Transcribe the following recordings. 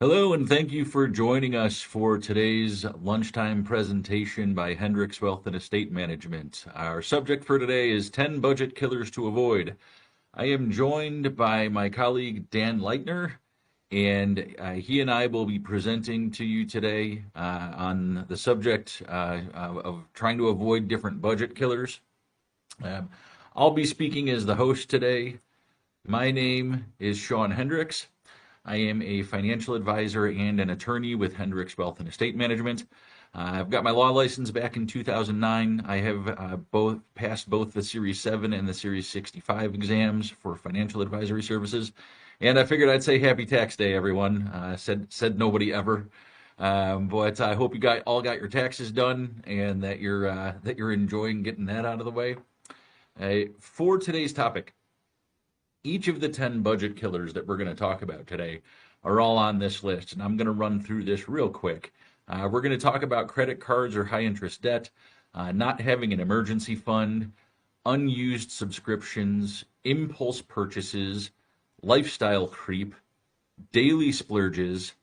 Hello, and thank you for joining us for today's lunchtime presentation by Hendricks Wealth and Estate Management. Our subject for today is 10 budget killers to avoid. I am joined by my colleague Dan Leitner, and he and I will be presenting to you today on the subject of trying to avoid different budget killers. Um, I'll be speaking as the host today. My name is Sean Hendricks. I am a financial advisor and an attorney with Hendricks Wealth and Estate Management. I've got my law license back in 2009. I have both passed both the Series 7 and the Series 65 exams for financial advisory services. And I figured I'd say Happy Tax Day, everyone. Said nobody ever. But I hope you all got your taxes done and that you're enjoying getting that out of the way. For today's topic, each of the 10 budget killers that we're going to talk about today are all on this list, and I'm going to run through this real quick. We're going to talk about credit cards or high interest debt, not having an emergency fund, unused subscriptions, impulse purchases, lifestyle creep, daily splurges,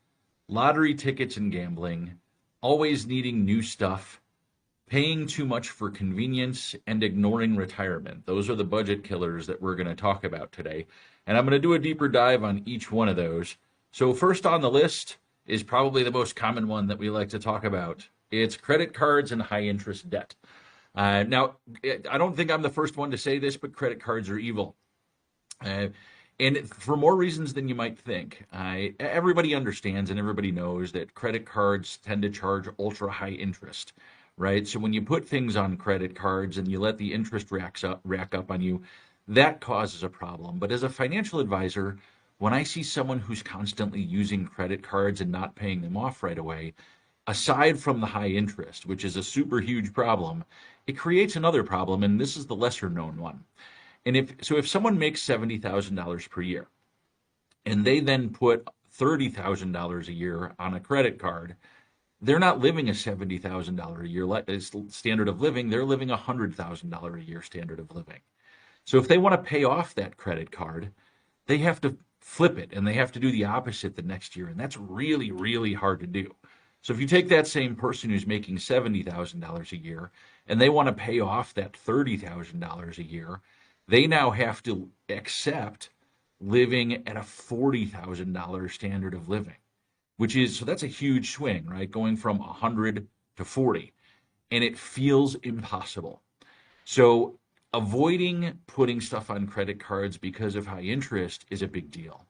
lottery tickets and gambling, always needing new stuff, paying too much for convenience, and ignoring retirement. Those are the budget killers that we're going to talk about today. And I'm going to do a deeper dive on each one of those. So first on the list is probably the most common one that we like to talk about. It's credit cards and high interest debt. Now, I don't think I'm the first one to say this, but credit cards are evil. And for more reasons than you might think. Everybody understands and everybody knows that credit cards tend to charge ultra high interest, right? So when you put things on credit cards and you let the interest rack up on you, that causes a problem. But as a financial advisor, when I see someone who's constantly using credit cards and not paying them off right away, aside from the high interest, which is a super huge problem, it creates another problem, and this is the lesser known one. And if someone makes $70,000 per year and they then put $30,000 a year on a credit card, they're not living a $70,000 a year standard of living. They're living a $100,000 a year standard of living. So if they want to pay off that credit card, they have to flip it and they have to do the opposite the next year. And that's really, really hard to do. So if you take that same person who's making $70,000 a year and they want to pay off that $30,000 a year, they now have to accept living at a $40,000 standard of living, so that's a huge swing, right? Going from 100 to 40, and it feels impossible. So avoiding putting stuff on credit cards because of high interest is a big deal,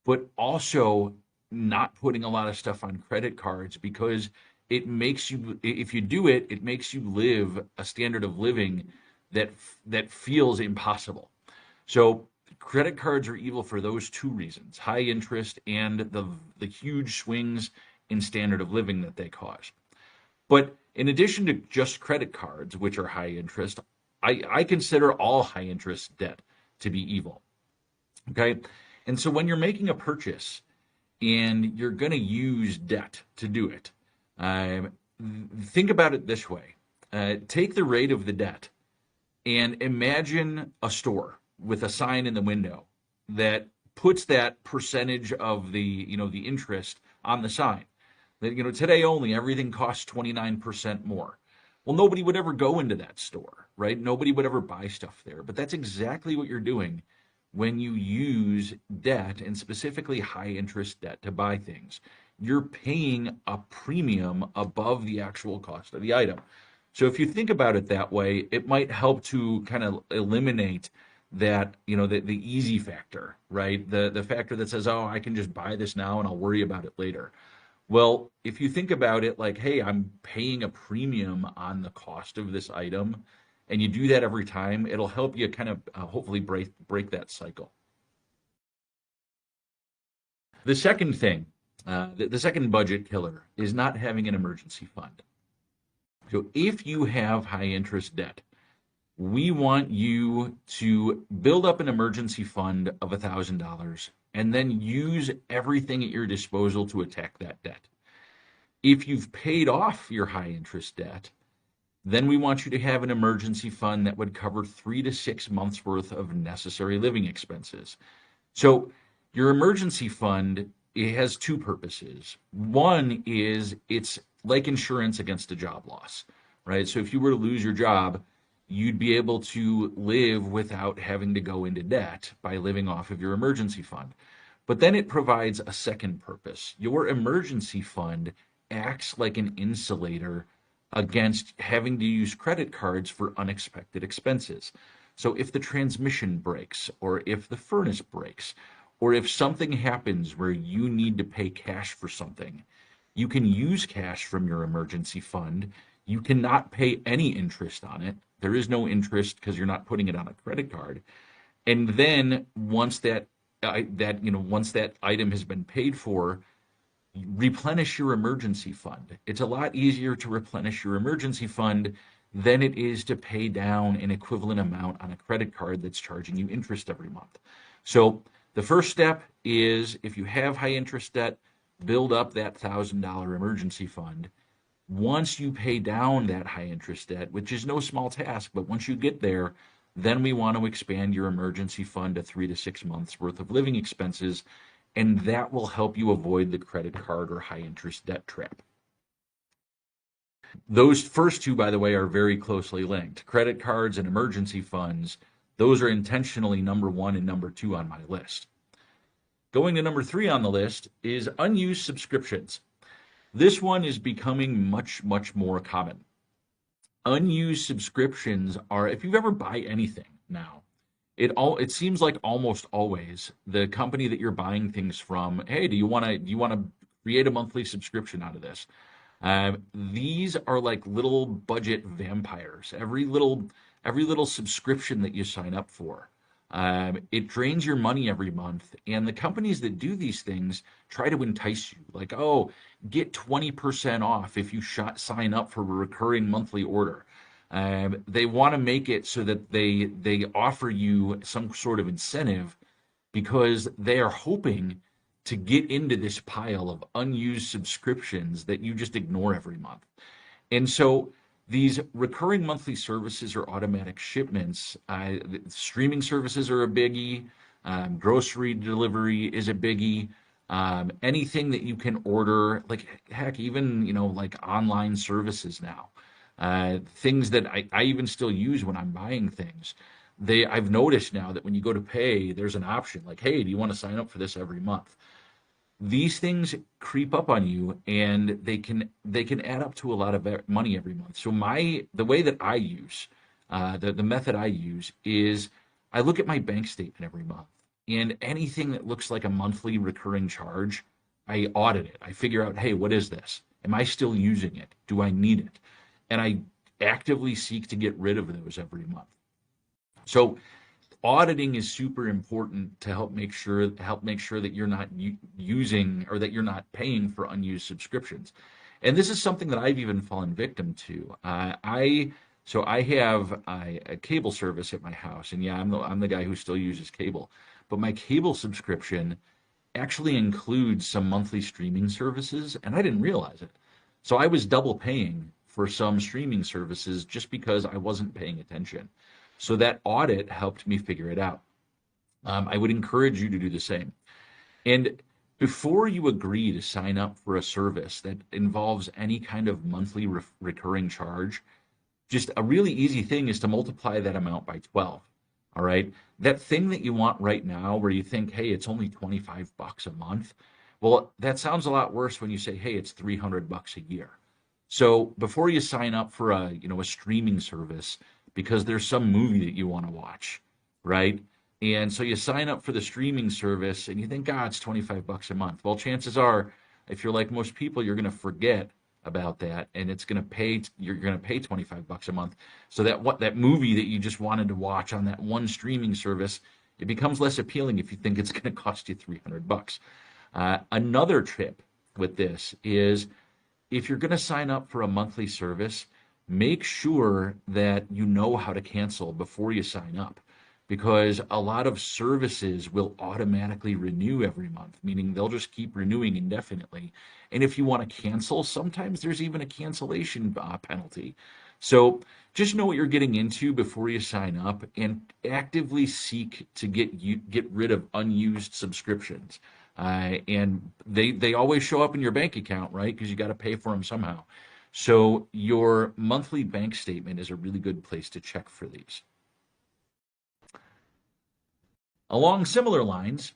but also not putting a lot of stuff on credit cards because it makes you, if you do it, it makes you live a standard of living that feels impossible. So credit cards are evil for those two reasons: high interest and the huge swings in standard of living that they cause. But in addition to just credit cards, which are high interest, I consider all high interest debt to be evil. Okay. And so when you're making a purchase and you're going to use debt to do it, think about it this way. Take the rate of the debt and imagine a store with a sign in the window that puts that percentage of the interest on the sign. That, today only everything costs 29% more. Well, nobody would ever go into that store, right? Nobody would ever buy stuff there. But that's exactly what you're doing when you use debt, and specifically high interest debt, to buy things. You're paying a premium above the actual cost of the item. So if you think about it that way, it might help to kind of eliminate that, the easy factor, right? The factor that says, oh, I can just buy this now and I'll worry about it later. Well, if you think about it like, hey, I'm paying a premium on the cost of this item, and you do that every time, it'll help you kind of hopefully break that cycle. The second thing, the second budget killer is not having an emergency fund. So if you have high interest debt, we want you to build up an emergency fund of $1,000 and then use everything at your disposal to attack that debt. If you've paid off your high interest debt, then we want you to have an emergency fund that would cover 3 to 6 months worth of necessary living expenses. So your emergency fund it has two purposes. One is it's like insurance against a job loss, right? So if you were to lose your job, you'd be able to live without having to go into debt by living off of your emergency fund. But then it provides a second purpose. Your emergency fund acts like an insulator against having to use credit cards for unexpected expenses. So if the transmission breaks, or if the furnace breaks, or if something happens where you need to pay cash for something, you can use cash from your emergency fund. You cannot pay any interest on it. There is no interest because you're not putting it on a credit card. And then once once that item has been paid for, replenish your emergency fund. It's a lot easier to replenish your emergency fund than it is to pay down an equivalent amount on a credit card that's charging you interest every month. So the first step is, if you have high interest debt, build up that $1,000 emergency fund. Once you pay down that high interest debt, which is no small task, but once you get there, then we want to expand your emergency fund to 3 to 6 months worth of living expenses, and that will help you avoid the credit card or high interest debt trap. Those first two, by the way, are very closely linked. Credit cards and emergency funds, those are intentionally number 1 and number 2 on my list. Going to number 3 on the list is unused subscriptions. This one is becoming much, much more common. Unused subscriptions are, if you've ever buy anything now, it seems like almost always the company that you're buying things from, hey, do you want to create a monthly subscription out of this? These are like little budget vampires. Every little subscription that you sign up for, it drains your money every month. And the companies that do these things try to entice you, like, oh, get 20% off if you sign up for a recurring monthly order. They want to make it so that they offer you some sort of incentive, because they are hoping to get into this pile of unused subscriptions that you just ignore every month. And so these recurring monthly services or automatic shipments, streaming services are a biggie. Grocery delivery is a biggie. Anything that you can order, like heck, even like online services now. Things that I even still use when I'm buying things. I've noticed now that when you go to pay, there's an option like, hey, do you want to sign up for this every month? These things creep up on you, and they can add up to a lot of money every month. So the way that I use, the method I use is I look at my bank statement every month, and anything that looks like a monthly recurring charge, I audit it. I figure out, hey, what is this? Am I still using it? Do I need it? And I actively seek to get rid of those every month. So auditing is super important to help make sure that you're not using, or that you're not paying for unused subscriptions. And this is something that I've even fallen victim to. I have a cable service at my house, and yeah, I'm the guy who still uses cable. But my cable subscription actually includes some monthly streaming services, and I didn't realize it. So I was double paying for some streaming services just because I wasn't paying attention. So that audit helped me figure it out. I would encourage you to do the same. And before you agree to sign up for a service that involves any kind of monthly recurring charge, just a really easy thing is to multiply that amount by 12. All right. That thing that you want right now, where you think, hey, it's only $25 a month. Well, that sounds a lot worse when you say, hey, it's $300 a year. So before you sign up for a streaming service, because there's some movie that you want to watch, right? And so you sign up for the streaming service and you think, it's $25 a month. Well, chances are, if you're like most people, you're going to forget about that, and you're going to pay $25 a month. So that movie that you just wanted to watch on that one streaming service, it becomes less appealing if you think it's going to cost you $300. Another tip with this is, if you're going to sign up for a monthly service, make sure that you know how to cancel before you sign up, because a lot of services will automatically renew every month, meaning they'll just keep renewing indefinitely. And if you want to cancel, sometimes there's even a cancellation penalty. So just know what you're getting into before you sign up, and actively seek to get rid of unused subscriptions. And they always show up in your bank account, right? Because you got to pay for them somehow. So your monthly bank statement is a really good place to check for these. Along similar lines,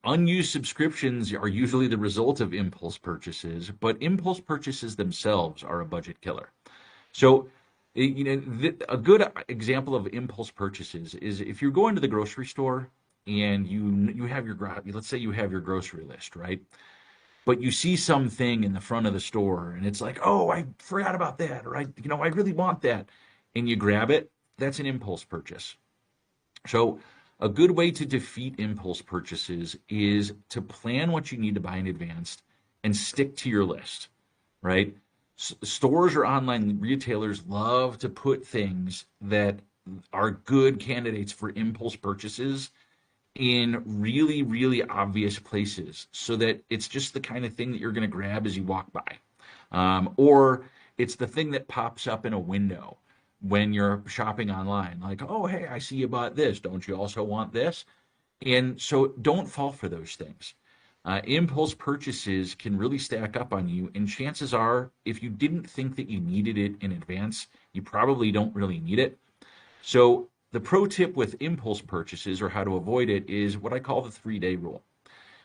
unused subscriptions are usually the result of impulse purchases, but impulse purchases themselves are a budget killer. So, a good example of impulse purchases is if you're going to the grocery store and you have let's say you have your grocery list, right? But you see something in the front of the store and it's like, oh, I forgot about that, or I really want that, and you grab it. That's an impulse purchase. So, a good way to defeat impulse purchases is to plan what you need to buy in advance and stick to your list, right? Stores or online retailers love to put things that are good candidates for impulse purchases in really, really obvious places so that it's just the kind of thing that you're going to grab as you walk by. Or it's the thing that pops up in a window when you're shopping online. Like, oh, hey, I see you bought this. Don't you also want this? And so don't fall for those things. Impulse purchases can really stack up on you. And chances are, if you didn't think that you needed it in advance, you probably don't really need it. So the pro tip with impulse purchases or how to avoid it is what I call the 3-day rule.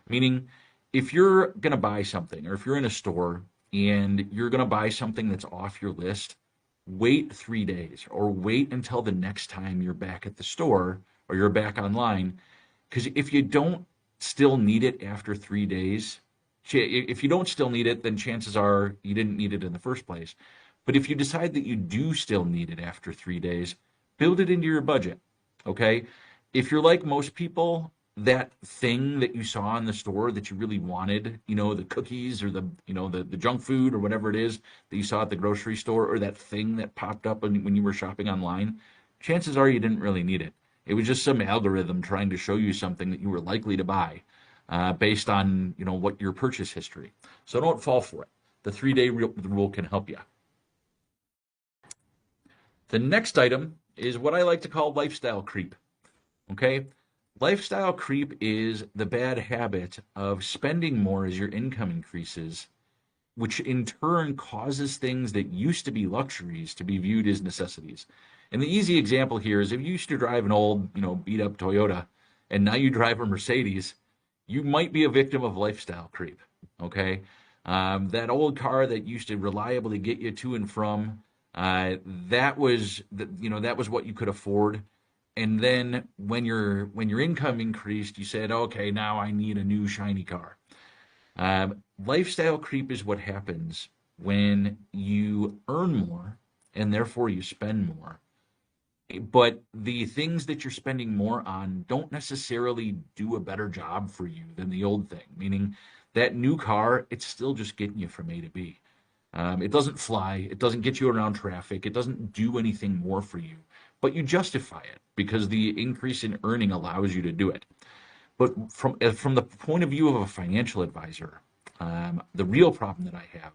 Meaning, if you're going to buy something or if you're in a store and you're going to buy something that's off your list, wait 3 days or wait until the next time you're back at the store or you're back online. Because if you don't still need it after 3 days, if you don't still need it, then chances are you didn't need it in the first place. But if you decide that you do still need it after 3 days, build it into your budget. Okay. If you're like most people, that thing that you saw in the store that you really wanted, the cookies or the junk food or whatever it is that you saw at the grocery store, or that thing that popped up when you were shopping online, chances are you didn't really need it. It was just some algorithm trying to show you something that you were likely to buy based on, what your purchase history. So don't fall for it. The 3-day rule can help you. The next item is what I like to call lifestyle creep. Okay? Lifestyle creep is the bad habit of spending more as your income increases, which in turn causes things that used to be luxuries to be viewed as necessities. And the easy example here is if you used to drive an old, beat up Toyota and now you drive a Mercedes, you might be a victim of lifestyle creep. Okay? That old car that used to reliably get you to and from, that was what you could afford. And then when your income increased, you said, okay, now I need a new shiny car. Lifestyle creep is what happens when you earn more and therefore you spend more. But the things that you're spending more on don't necessarily do a better job for you than the old thing, meaning that new car, it's still just getting you from A to B. It doesn't fly, it doesn't get you around traffic, it doesn't do anything more for you, but you justify it because the increase in earning allows you to do it. But from the point of view of a financial advisor, the real problem that I have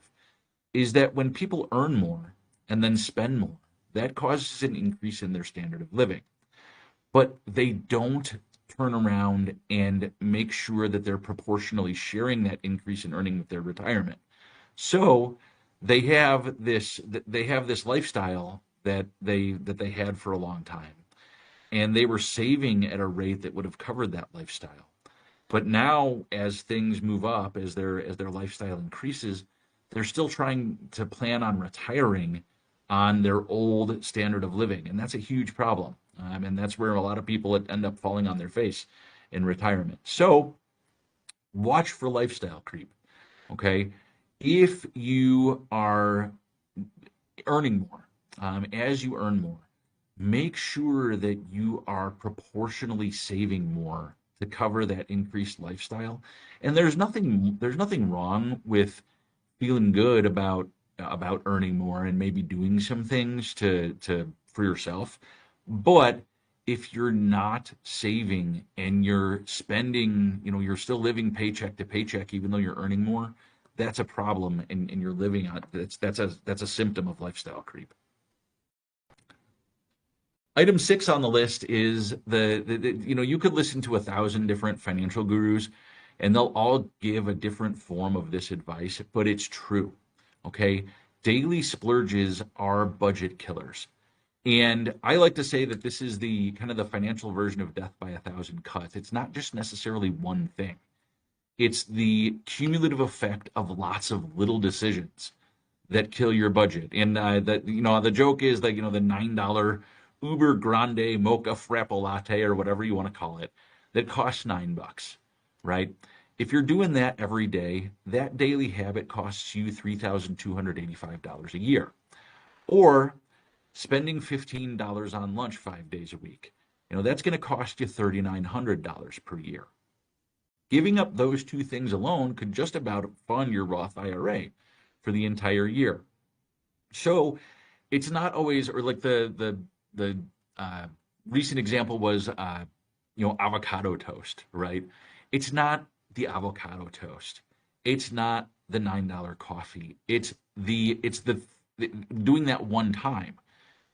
is that when people earn more and then spend more, that causes an increase in their standard of living. But they don't turn around and make sure that they're proportionally sharing that increase in earning with their retirement. So they have this lifestyle that they had for a long time, and they were saving at a rate that would have covered that lifestyle. But now, as things move up, as their lifestyle increases, they're still trying to plan on retiring on their old standard of living, and that's a huge problem. And that's where a lot of people end up falling on their face in retirement. So, watch for lifestyle creep. Okay, if you are earning more, as you earn more, make sure that you are proportionally saving more to cover that increased lifestyle. And there's nothing wrong with feeling good about earning more and maybe doing some things to for yourself. But if you're not saving and you're spending, you're still living paycheck to paycheck even though you're earning more, that's a problem, and you're living on that's a symptom of lifestyle creep. Item 6 on the list is you could listen to 1,000 different financial gurus and they'll all give a different form of this advice, but it's true. Okay. Daily splurges are budget killers. And I like to say that this is the kind of the financial version of death by a thousand cuts. It's not just necessarily one thing. It's the cumulative effect of lots of little decisions that kill your budget. And the joke is that the $9 Uber Grande Mocha Frappo Latte or whatever you want to call it that costs $9, right? If you're doing that every day, that daily habit costs you $3,285 a year. Or spending $15 on lunch 5 days a week. That's going to cost you $3,900 per year. Giving up those two things alone could just about fund your Roth IRA for the entire year. So it's not always, or like the recent example was, avocado toast, right? It's not the avocado toast. It's not the $9 coffee. It's the doing that one time,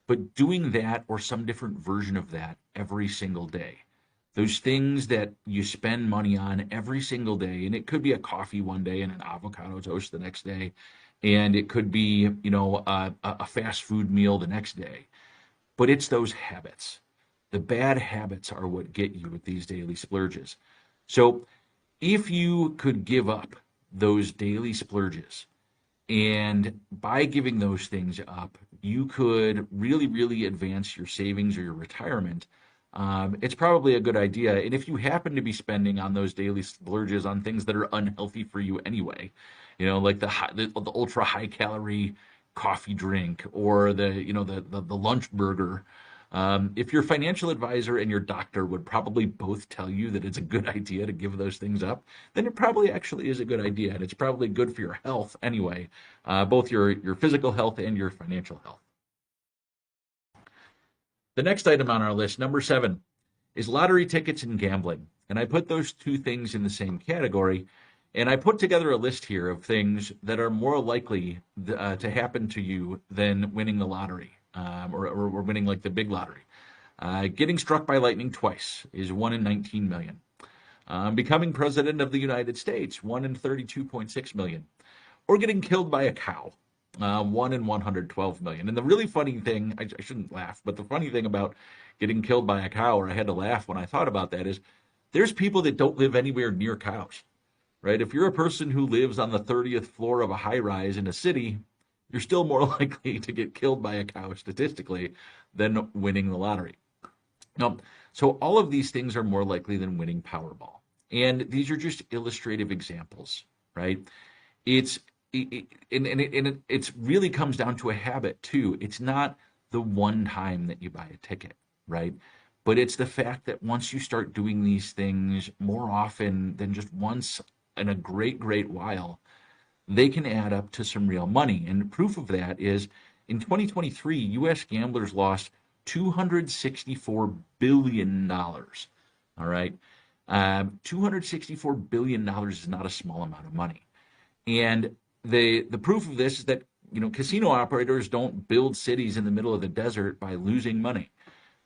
but doing that or some different version of that every single day. Those things that you spend money on every single day, and it could be a coffee one day and an avocado toast the next day, and it could be, a fast food meal the next day. But it's those habits. The bad habits are what get you with these daily splurges. So if you could give up those daily splurges, and by giving those things up, you could really, really advance your savings or your retirement. It's probably a good idea. And if you happen to be spending on those daily splurges on things that are unhealthy for you anyway, like the ultra high calorie coffee drink or the lunch burger. If your financial advisor and your doctor would probably both tell you that it's a good idea to give those things up, then it probably actually is a good idea. And it's probably good for your health anyway, both your physical health and your financial health. The next item on our list, number 7, is lottery tickets and gambling. And I put those two things in the same category. And I put together a list here of things that are more likely to happen to you than winning the lottery or winning like the big lottery. Getting struck by lightning twice is 1 in 19 million. Becoming president of the United States, 1 in 32.6 million. Or getting killed by a cow, 1 in 112 million. And the really funny thing, I shouldn't laugh, but the funny thing about getting killed by a cow, or I had to laugh when I thought about that, is there's people that don't live anywhere near cows. Right? If you're a person who lives on the 30th floor of a high rise in a city, you're still more likely to get killed by a cow statistically than winning the lottery. Now, so all of these things are more likely than winning Powerball. And these are just illustrative examples, right? It really comes down to a habit too. It's not the one time that you buy a ticket, right? But it's the fact that once you start doing these things more often than just once in a great, great while, they can add up to some real money. And proof of that is in 2023, U.S. gamblers lost $264 billion. All right. $264 billion is not a small amount of money. And the proof of this is that, casino operators don't build cities in the middle of the desert by losing money.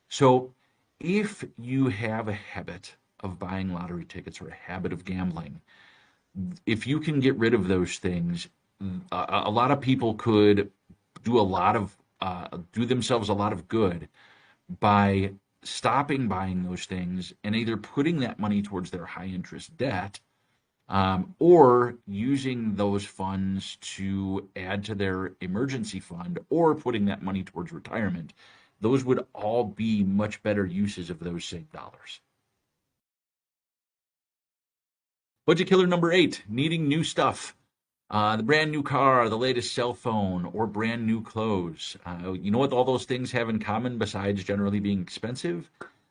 So if you have a habit of buying lottery tickets or a habit of gambling, if you can get rid of those things, a lot of people could do themselves a lot of good by stopping buying those things and either putting that money towards their high interest debt or using those funds to add to their emergency fund or putting that money towards retirement. Those would all be much better uses of those same dollars. Budget killer number 8, needing new stuff. The brand new car, the latest cell phone, or brand new clothes. You know what all those things have in common besides generally being expensive?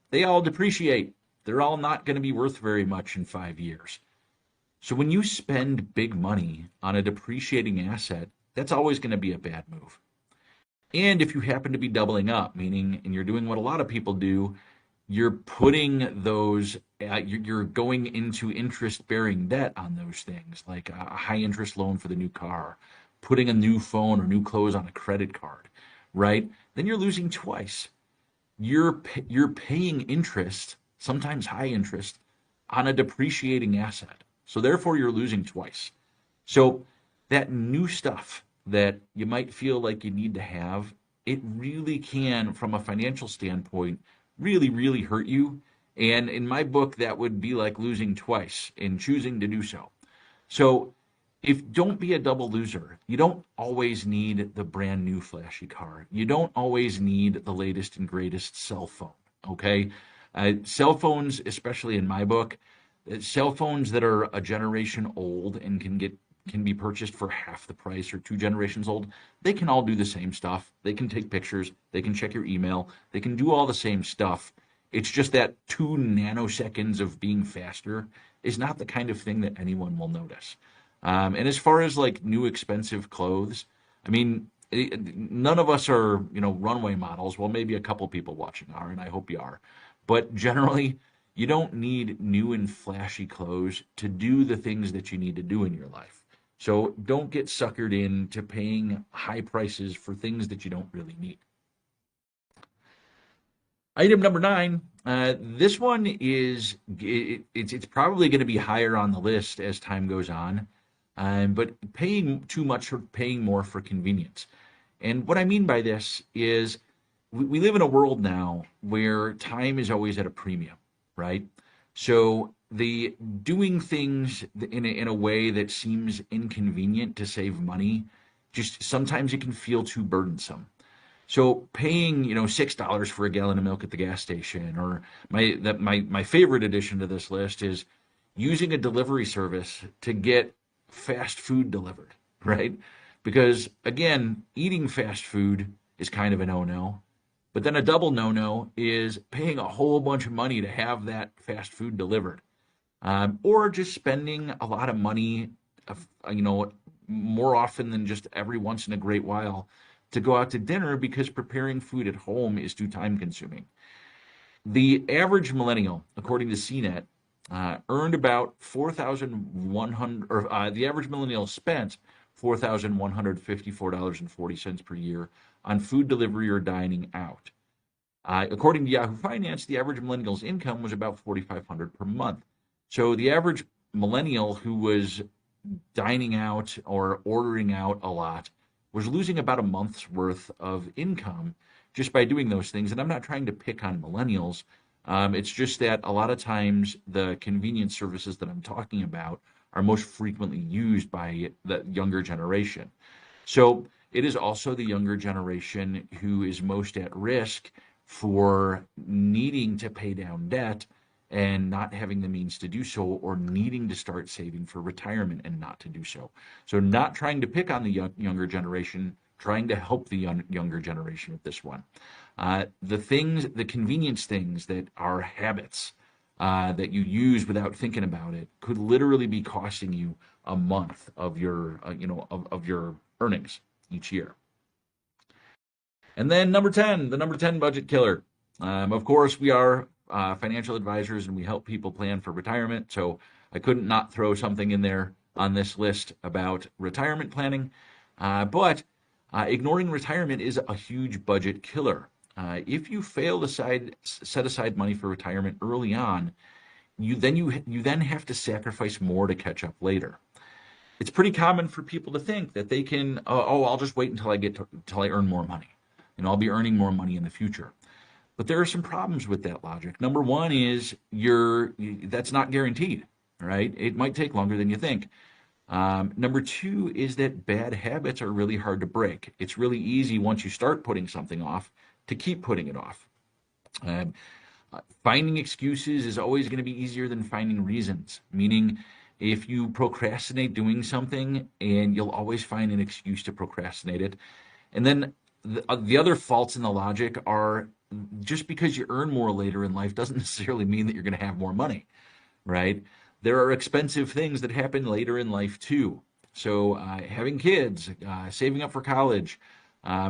They all depreciate. They're all not going to be worth very much in 5 years. So when you spend big money on a depreciating asset, that's always going to be a bad move. And if you happen to be doubling up, meaning, and you're doing what a lot of people do, you're putting those, you're going into interest-bearing debt on those things, like a high-interest loan for the new car, putting a new phone or new clothes on a credit card, right? Then you're losing twice. you're paying interest, sometimes high interest, on a depreciating asset. So therefore, you're losing twice. So that new stuff that you might feel like you need to have, it really can, from a financial standpoint, really, really hurt you. And in my book, that would be like losing twice in choosing to do so. So if don't be a double loser. You don't always need the brand new flashy car. You don't always need the latest and greatest cell phone. Okay, cell phones, especially in my book, cell phones that are a generation old and can be purchased for half the price or two generations old, they can all do the same stuff. They can take pictures, they can check your email, they can do all the same stuff. It's just that 2 nanoseconds of being faster is not the kind of thing that anyone will notice. And as far as like new expensive clothes, I mean, none of us are, runway models. Well, maybe a couple people watching are, and I hope you are. But generally, you don't need new and flashy clothes to do the things that you need to do in your life. So don't get suckered into paying high prices for things that you don't really need. Item number 9. This one it's probably going to be higher on the list as time goes on, but paying too much or paying more for convenience. And what I mean by this is we live in a world now where time is always at a premium, right? So the doing things in a way that seems inconvenient to save money, just sometimes it can feel too burdensome. So paying, $6 for a gallon of milk at the gas station, or my favorite addition to this list is using a delivery service to get fast food delivered, right? Because again, eating fast food is kind of a no-no. But then a double no-no is paying a whole bunch of money to have that fast food delivered, or just spending a lot of money, you know, more often than just every once in a great while to go out to dinner because preparing food at home is too time consuming. The average millennial, according to CNET, earned about 4,100, or the average millennial spent $4,154.40 per year on food delivery or dining out. According to Yahoo Finance, the average millennial's income was about 4,500 per month. So the average millennial who was dining out or ordering out a lot was losing about a month's worth of income just by doing those things. And I'm not trying to pick on millennials. It's just that a lot of times the convenience services that I'm talking about are most frequently used by the younger generation. So it is also the younger generation who is most at risk for needing to pay down debt and not having the means to do so, or needing to start saving for retirement and not to do so. So not trying to pick on the younger generation, trying to help the younger generation with this one. The convenience things that are habits that you use without thinking about it could literally be costing you a month of your, of your earnings each year. And then number 10, the number 10 budget killer. Of course, we are financial advisors and we help people plan for retirement. So I couldn't not throw something in there on this list about retirement planning. But ignoring retirement is a huge budget killer. If you fail to set aside money for retirement early on, you then have to sacrifice more to catch up later. It's pretty common for people to think that they can, I'll just wait until I earn more money, and I'll be earning more money in the future. But there are some problems with that logic. Number one is that's not guaranteed, right? It might take longer than you think. Number two is that bad habits are really hard to break. It's really easy once you start putting something off to keep putting it off. Finding excuses is always going to be easier than finding reasons, meaning if you procrastinate doing something, and you'll always find an excuse to procrastinate it. And then the other faults in the logic are just because you earn more later in life doesn't necessarily mean that you're going to have more money, right? There are expensive things that happen later in life too. So having kids, saving up for college,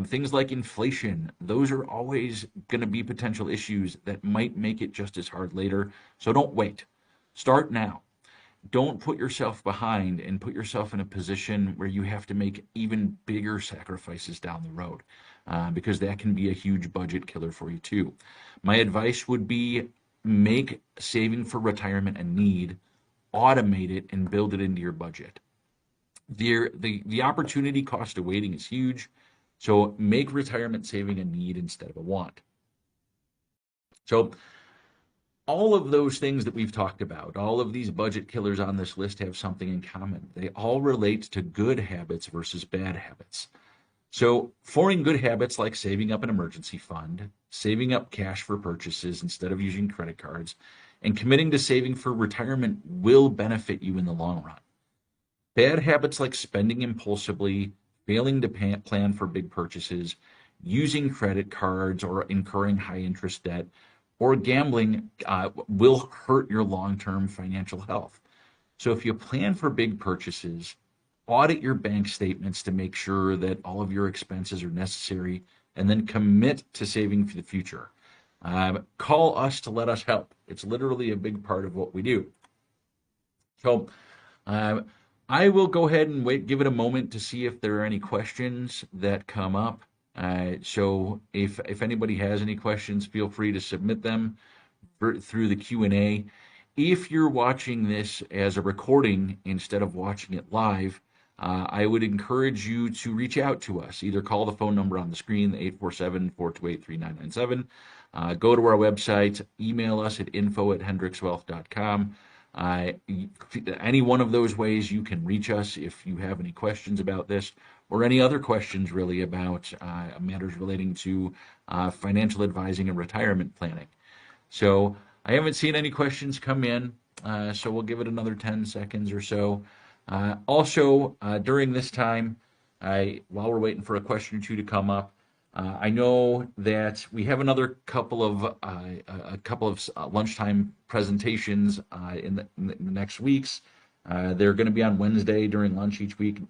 things like inflation, those are always going to be potential issues that might make it just as hard later. So don't wait. Start now. Don't put yourself behind and put yourself in a position where you have to make even bigger sacrifices down the road. because that can be a huge budget killer for you too. My advice would be make saving for retirement a need, automate it, and build it into your budget. The opportunity cost of waiting is huge, so make retirement saving a need instead of a want. So all of those things that we've talked about, all of these budget killers on this list have something in common. They all relate to good habits versus bad habits. So, forming good habits like saving up an emergency fund, saving up cash for purchases instead of using credit cards, and committing to saving for retirement will benefit you in the long run. Bad habits like spending impulsively, failing to plan for big purchases, using credit cards, or incurring high interest debt, or gambling will hurt your long term financial health. So, if you plan for big purchases, audit your bank statements to make sure that all of your expenses are necessary, and then commit to saving for the future. Call us to let us help. It's literally a big part of what we do. So I will go ahead and give it a moment to see if there are any questions that come up. So if anybody has any questions, feel free to submit them through the Q&A. If you're watching this as a recording instead of watching it live, I would encourage you to reach out to us. Either call the phone number on the screen, 847-428-3997. Go to our website, email us at info@hendrickswealth.com. Any one of those ways you can reach us if you have any questions about this or any other questions really about matters relating to financial advising and retirement planning. So I haven't seen any questions come in, so we'll give it another 10 seconds or so. Also, during this time, while we're waiting for a question or two to come up, I know that we have another couple of lunchtime presentations in the next weeks. They're going to be on Wednesday during lunch each week.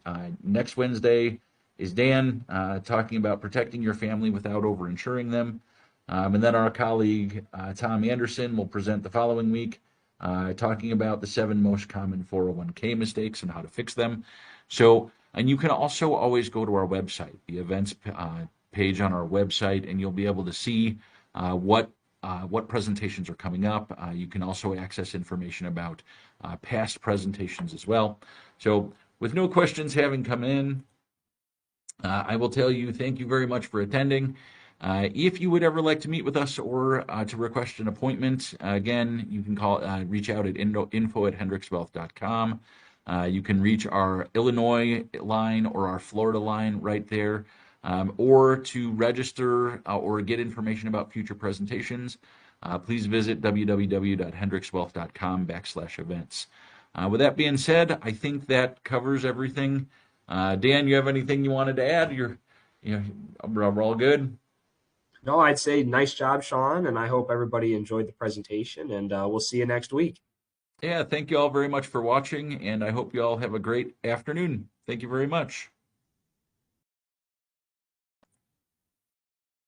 Next Wednesday is Dan talking about protecting your family without overinsuring them. And then our colleague Tom Anderson will present the following week, talking about the 7 most common 401k mistakes and how to fix them. So, and you can also always go to our website, the events page on our website, and you'll be able to see what presentations are coming up. You can also access information about past presentations as well. So, with no questions having come in, I will tell you thank you very much for attending. If you would ever like to meet with us or to request an appointment, again, you can reach out at info@hendrickswealth.com. You can reach our Illinois line or our Florida line right there, or to register or get information about future presentations, please visit www.hendrickswealth.com/events. With that being said, I think that covers everything. Dan, you have anything you wanted to add? We're all good. No, I'd say nice job, Sean, and I hope everybody enjoyed the presentation, and we'll see you next week. Yeah, thank you all very much for watching, and I hope you all have a great afternoon. Thank you very much.